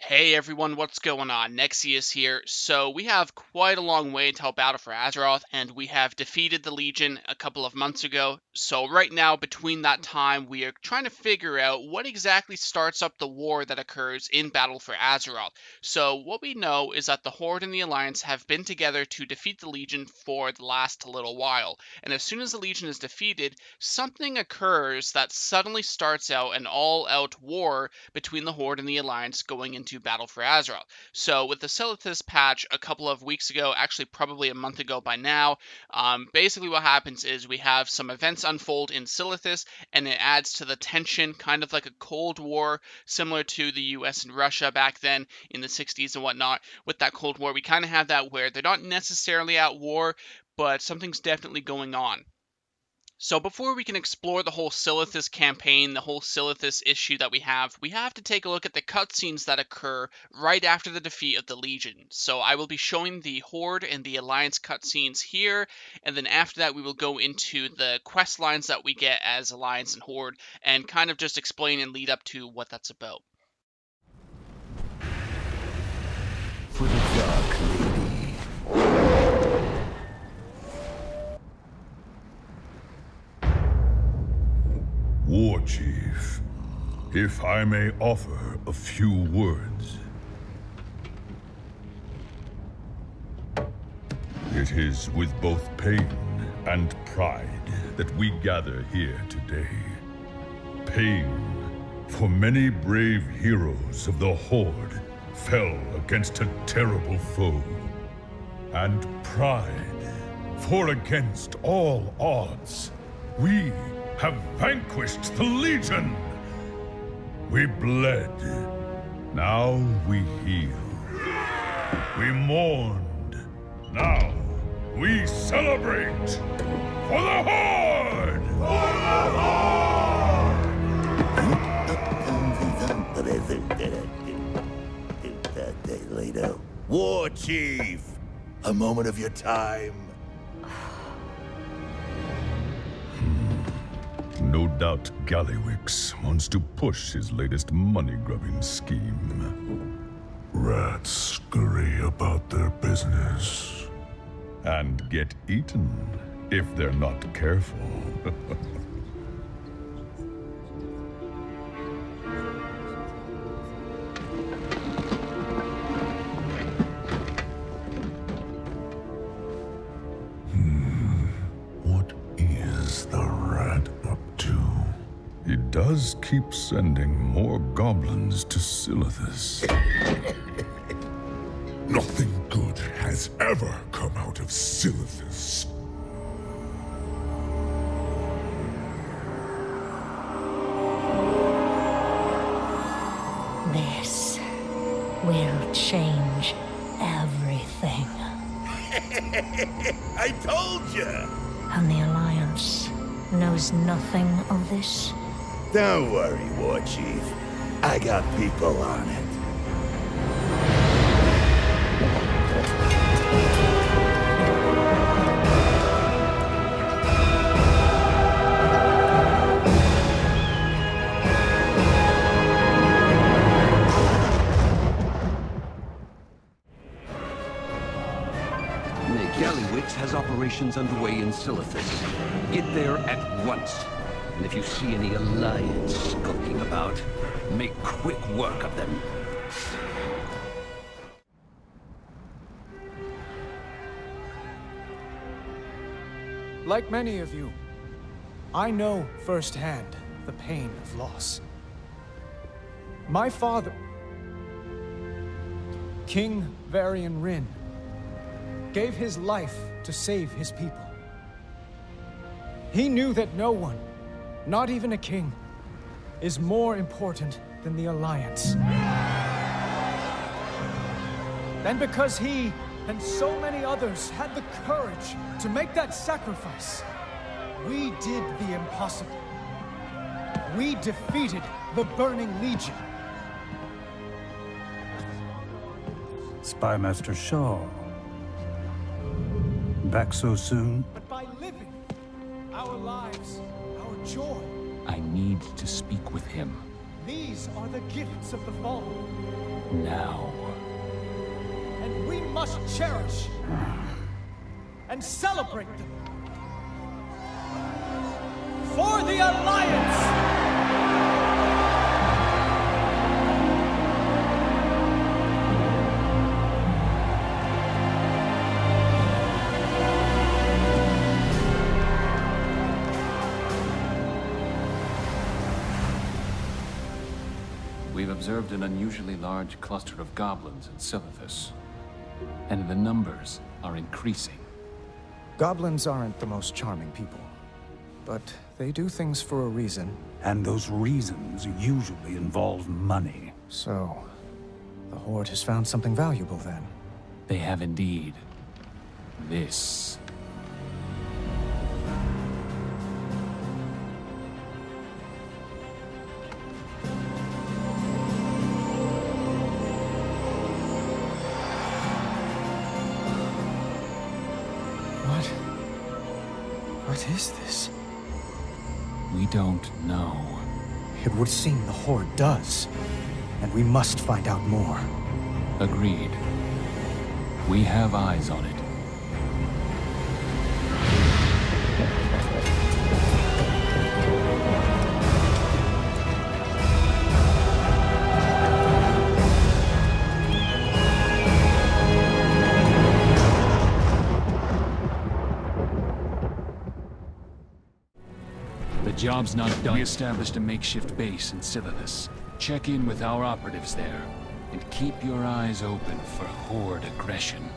Hey everyone, what's going on? Nexius here. So we have quite a long way until Battle for Azeroth, and we have defeated the Legion a couple of months ago. So right now, between that time, we are trying to figure out what exactly starts up the war that occurs in Battle for Azeroth. So what we know is that the Horde and the Alliance have been together to defeat the Legion for the last little while. And as soon as the Legion is defeated, something occurs that suddenly starts out an all-out war between the Horde and the Alliance going into Battle for Azeroth. So with the Silithus patch a couple of weeks ago, actually probably a month ago by now, basically what happens is we have some events unfold in Silithus, and it adds to the tension, kind of like a Cold War, similar to the US and Russia back then in the 60s and whatnot. With that Cold War, we kind of have that where they're not necessarily at war, but something's definitely going on. So before we can explore the whole Silithus campaign, the whole Silithus issue that we have to take a look at the cutscenes that occur right after the defeat of the Legion. So I will be showing the Horde and the Alliance cutscenes here, and then after that we will go into the quest lines that we get as Alliance and Horde, and kind of just explain and lead up to what that's about. For the Dark Lady. War Chief, if I may offer a few words. It is with both pain and pride that we gather here today. Pain, for many brave heroes of the Horde fell against a terrible foe. And pride, for against all odds, we have vanquished the Legion! We bled. Now we heal. We mourned. Now we celebrate! For the Horde! For the Horde! War Chief! A moment of your time. No doubt Gallywix wants to push his latest money-grubbing scheme. Rats scurry about their business. And get eaten if they're not careful. What is the rat up to? He does keep sending more goblins to Silithus. Nothing good has ever come out of Silithus. This will change everything. I told you! And the Alliance knows nothing of this? Don't worry, War Chief. I got people on it. Gallywix has operations underway in Silithus. Get there at once. And if you see any Alliance skulking about, make quick work of them. Like many of you, I know firsthand the pain of loss. My father, King Varian Rin, gave his life to save his people. He knew that no one, not even a king, is more important than the Alliance. And because he and so many others had the courage to make that sacrifice, we did the impossible. We defeated the Burning Legion. Spymaster Shaw. Back so soon? But by living our lives, our joy, I need to speak with him. these are the gifts of the fallen. now. And we must cherish and celebrate them. For the Alliance! We've observed an unusually large cluster of goblins in Silithus, and the numbers are increasing. Goblins aren't the most charming people, but they do things for a reason. And those reasons usually involve money. So, the Horde has found something valuable then. They have indeed. This. What is this? We don't know. It would seem the Horde does, and we must find out more. Agreed. We have eyes on it. The job's not done. We established a makeshift base in Silithus. Check in with our operatives there, and keep your eyes open for Horde aggression.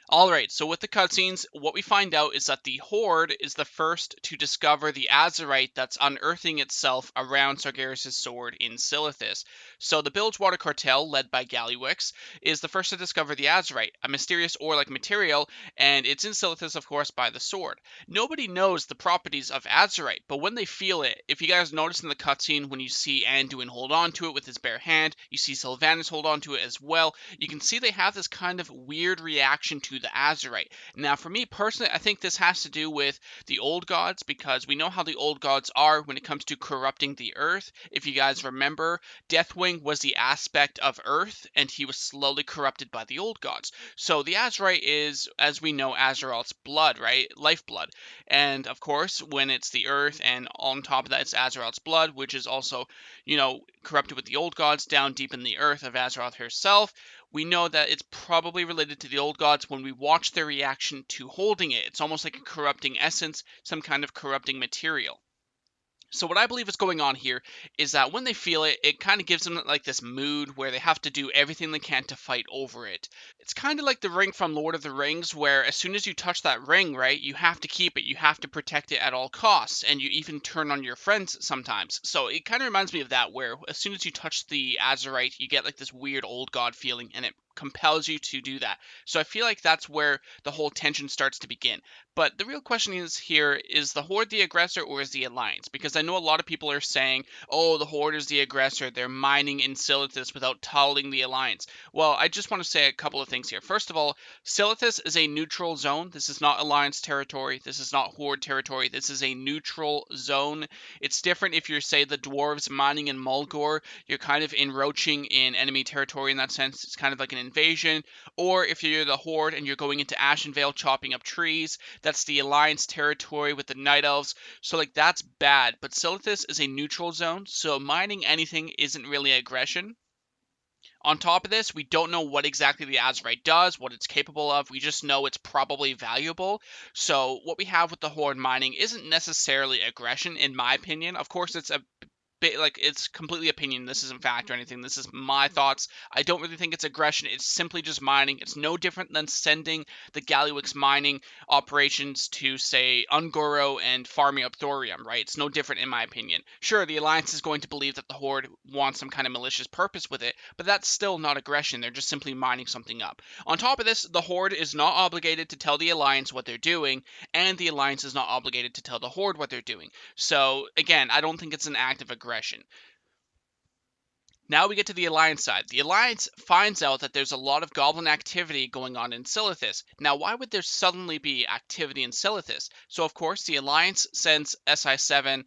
Alright, so with the cutscenes, what we find out is that the Horde is the first to discover the Azerite that's unearthing itself around Sargeras' sword in Silithus. So the Bilgewater Cartel, led by Gallywix, is the first to discover the Azerite, a mysterious ore-like material, and it's in Silithus, of course, by the sword. Nobody knows the properties of Azerite, but when they feel it, if you guys notice in the cutscene when you see Anduin hold on to it with his bare hand, you see Sylvanas hold on to it as well, you can see they have this kind of weird reaction to the Azerite. Now, for me personally, I think this has to do with the old gods, because we know how the old gods are when it comes to corrupting the earth. If you guys remember, Deathwing was the aspect of earth, and he was slowly corrupted by the old gods. So the Azerite is, as we know, Azeroth's blood, right? Lifeblood. And of course, when it's the earth, and on top of that, it's Azeroth's blood, which is also, corrupted with the old gods down deep in the earth of Azeroth herself, we know that it's probably related to the old gods when we watch their reaction to holding it. It's almost like a corrupting essence, some kind of corrupting material. So what I believe is going on here is that when they feel it, it kind of gives them like this mood where they have to do everything they can to fight over it. It's kind of like the ring from Lord of the Rings, where as soon as you touch that ring, right, you have to keep it, you have to protect it at all costs, and you even turn on your friends sometimes. So it kind of reminds me of that, where as soon as you touch the Azerite, you get like this weird old god feeling, and it compels you to do that. So I feel like that's where the whole tension starts to begin. But the real question is the Horde the aggressor or is the Alliance? Because I know a lot of people are saying, oh, the Horde is the aggressor, they're mining in Silithus without telling the Alliance. Well, I just want to say a couple of things here. First of all, Silithus is a neutral zone. This is not Alliance territory. This is not Horde territory. This is a neutral zone. It's different if you're, say, the Dwarves mining in Mulgore. You're kind of encroaching in enemy territory in that sense. It's kind of like an invasion. Or if you're the Horde and you're going into Ashenvale chopping up trees, that's the Alliance territory with the Night Elves. So, like, that's bad. But Silithus is a neutral zone, so mining anything isn't really aggression. On top of this, we don't know what exactly the Azerite does, what it's capable of. We just know it's probably valuable. So what we have with the Horde mining isn't necessarily aggression, in my opinion. Of course, it's a bit like, it's completely opinion. This isn't fact or anything. This is my thoughts. I don't really think it's aggression. It's simply just mining. It's no different than sending the Gallywix mining operations to, say, Ungoro and farming up thorium, right? It's no different in my opinion. Sure, the Alliance is going to believe that the Horde wants some kind of malicious purpose with it, but that's still not aggression. They're just simply mining something up. On top of this, the Horde is not obligated to tell the Alliance what they're doing, and the Alliance is not obligated to tell the Horde what they're doing. So, again, I don't think it's an act of aggression. Now we get to the Alliance side. The Alliance finds out that there's a lot of goblin activity going on in Silithus. Now, why would there suddenly be activity in Silithus? So, of course, the Alliance sends SI7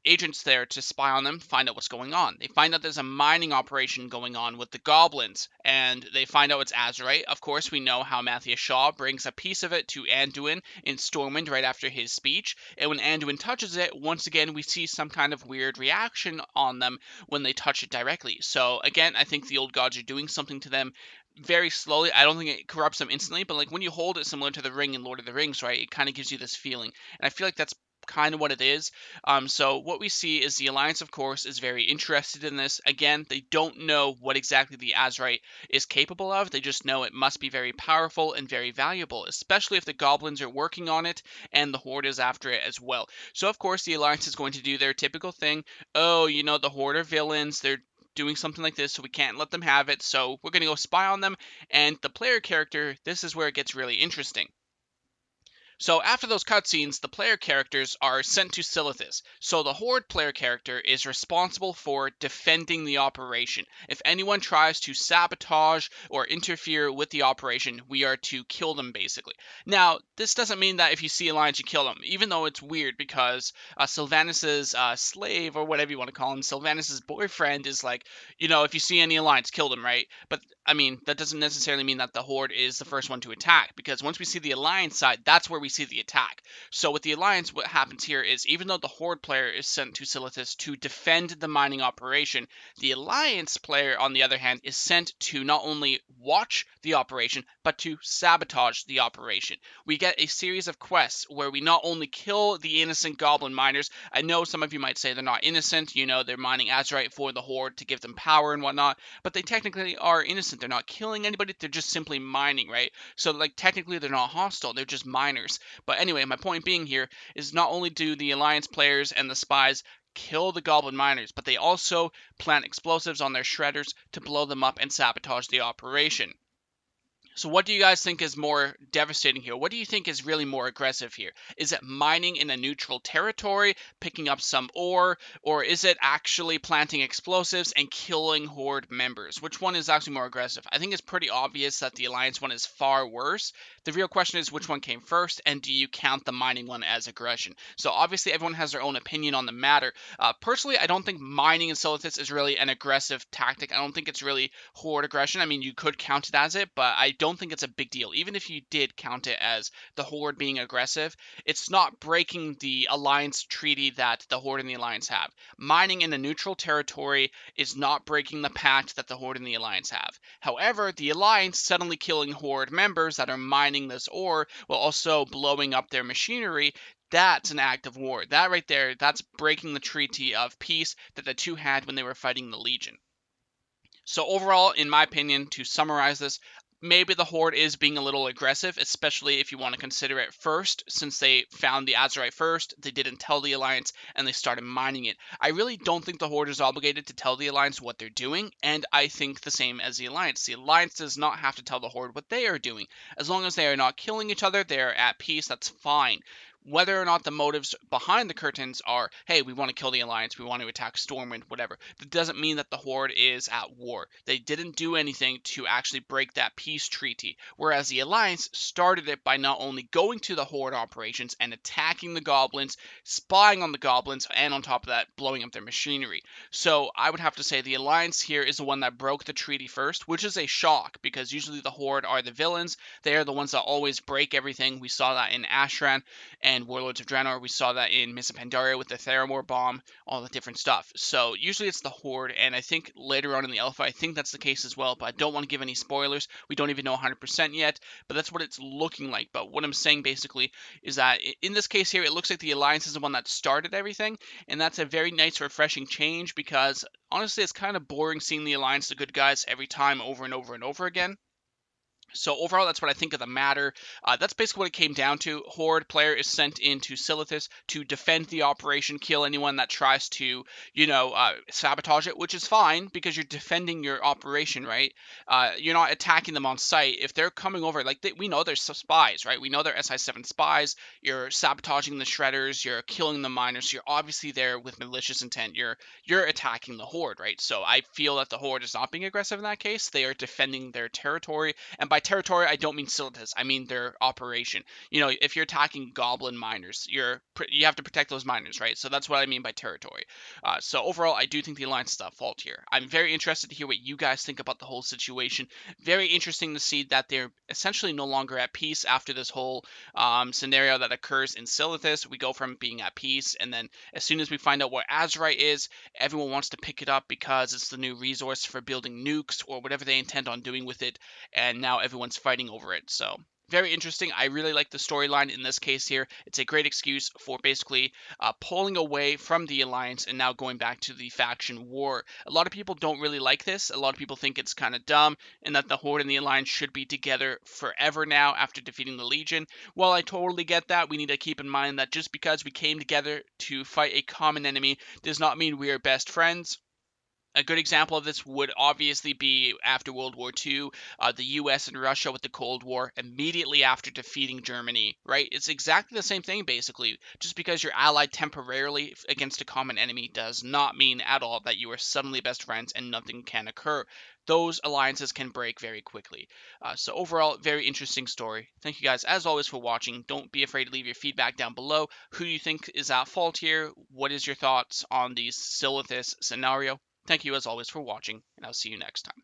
agents there to spy on them, find out what's going on. They find out there's a mining operation going on with the goblins, and they find out it's Azerite. Of course, we know how Matthias Shaw brings a piece of it to Anduin in Stormwind right after his speech, and when Anduin touches it, once again, we see some kind of weird reaction on them when they touch it directly. So again, I think the old gods are doing something to them very slowly. I don't think it corrupts them instantly, but like when you hold it similar to the ring in Lord of the Rings, right, it kind of gives you this feeling. And I feel like that's kind of what it is. So what we see is the Alliance, of course, is very interested in this. Again, they don't know what exactly the Azerite is capable of. They just know it must be very powerful and very valuable, especially if the goblins are working on it and the Horde is after it as well. So of course the Alliance is going to do their typical thing. Oh, you know, the Horde are villains. They're doing something like this, so we can't let them have it. So we're going to go spy on them. And the player character, this is where it gets really interesting. So after those cutscenes, the player characters are sent to Silithus. So the Horde player character is responsible for defending the operation. If anyone tries to sabotage or interfere with the operation, we are to kill them basically. Now, this doesn't mean that if you see Alliance, you kill them, even though it's weird because Sylvanus's slave, or whatever you want to call him, Sylvanus's boyfriend is like, you know, if you see any Alliance, kill them, right? But I mean, that doesn't necessarily mean that the Horde is the first one to attack, because once we see the Alliance side, that's where we see the attack. So with the Alliance, what happens here is even though the Horde player is sent to Silithus to defend the mining operation, the Alliance player, on the other hand, is sent to not only watch the operation, but to sabotage the operation. We get a series of quests where we not only kill the innocent goblin miners. I know some of you might say they're not innocent, you know, they're mining Azerite for the Horde to give them power and whatnot, but they technically are innocent. They're not killing anybody, they're just simply mining, right? So like technically they're not hostile, they're just miners. But anyway, my point being here is not only do the Alliance players and the spies kill the goblin miners, but they also plant explosives on their shredders to blow them up and sabotage the operation. So what do you guys think is more devastating here? What do you think is really more aggressive here? Is it mining in a neutral territory, picking up some ore, or is it actually planting explosives and killing Horde members? Which one is actually more aggressive? I think it's pretty obvious that the Alliance one is far worse. The real question is which one came first, and do you count the mining one as aggression? So obviously everyone has their own opinion on the matter. Personally, I don't think mining in Silithus is really an aggressive tactic. I don't think it's really Horde aggression. I mean, you could count it as it, but I don't think it's a big deal. Even if you did count it as the Horde being aggressive, it's not breaking the Alliance treaty that the Horde and the Alliance have. Mining in a neutral territory is not breaking the pact that the Horde and the Alliance have. However, the Alliance suddenly killing Horde members that are mining this ore while also blowing up their machinery, that's an act of war. That right there, that's breaking the treaty of peace that the two had when they were fighting the Legion. So overall, in my opinion, to summarize this, maybe the Horde is being a little aggressive, especially if you want to consider it first, since they found the Azerite first, they didn't tell the Alliance, and they started mining it. I really don't think the Horde is obligated to tell the Alliance what they're doing, and I think the same as the Alliance. The Alliance does not have to tell the Horde what they are doing. As long as they are not killing each other, they are at peace, that's fine. Whether or not the motives behind the curtains are, hey, we want to kill the Alliance, we want to attack Stormwind, whatever, that doesn't mean that the Horde is at war. They didn't do anything to actually break that peace treaty, whereas the Alliance started it by not only going to the Horde operations and attacking the goblins, spying on the goblins, and on top of that, blowing up their machinery. So I would have to say the Alliance here is the one that broke the treaty first, which is a shock, because usually the Horde are the villains. They are the ones that always break everything. We saw that in Ashran and Warlords of Draenor. We saw that in Mists of Pandaria with the Theramore bomb, all the different stuff. So usually it's the Horde, and I think later on in the Alpha, I think that's the case as well, but I don't want to give any spoilers. We don't even know 100% yet, but that's what it's looking like. But what I'm saying basically is that in this case here, it looks like the Alliance is the one that started everything, and that's a very nice, refreshing change, because honestly, it's kind of boring seeing the Alliance, the good guys, every time over and over and over again. So overall, that's what I think of the matter. That's basically what it came down to. Horde player is sent into Silithus to defend the operation, kill anyone that tries to, sabotage it, which is fine because you're defending your operation, right? You're not attacking them on site. If they're coming over, we know they're spies, right? We know they're SI7 spies. You're sabotaging the shredders. You're killing the miners. You're obviously there with malicious intent. You're attacking the Horde, right? So I feel that the Horde is not being aggressive in that case. They are defending their territory, and by by territory, I don't mean Silithus. I mean their operation. You know, if you're attacking goblin miners, you have to protect those miners, right? So that's what I mean by territory. So overall, I do think the Alliance is at fault here. I'm very interested to hear what you guys think about the whole situation. Very interesting to see that they're essentially no longer at peace after this whole scenario that occurs in Silithus. We go from being at peace, and then as soon as we find out what Azerite is, everyone wants to pick it up because it's the new resource for building nukes or whatever they intend on doing with it, and now everyone's fighting over it. So very interesting. I really like the storyline in this case here. It's a great excuse for basically pulling away from the Alliance and now going back to the faction war. A lot of people don't really like this. A lot of people think it's kind of dumb and that the Horde and the Alliance should be together forever now after defeating the Legion. While I totally get that, we need to keep in mind that just because we came together to fight a common enemy does not mean we are best friends. A good example of this would obviously be after World War II, the US and Russia with the Cold War, immediately after defeating Germany, right? It's exactly the same thing, basically. Just because you're allied temporarily against a common enemy does not mean at all that you are suddenly best friends and nothing can occur. Those alliances can break very quickly. So overall, very interesting story. Thank you guys, as always, for watching. Don't be afraid to leave your feedback down below. Who do you think is at fault here? What is your thoughts on the Silithus scenario? Thank you as always for watching, and I'll see you next time.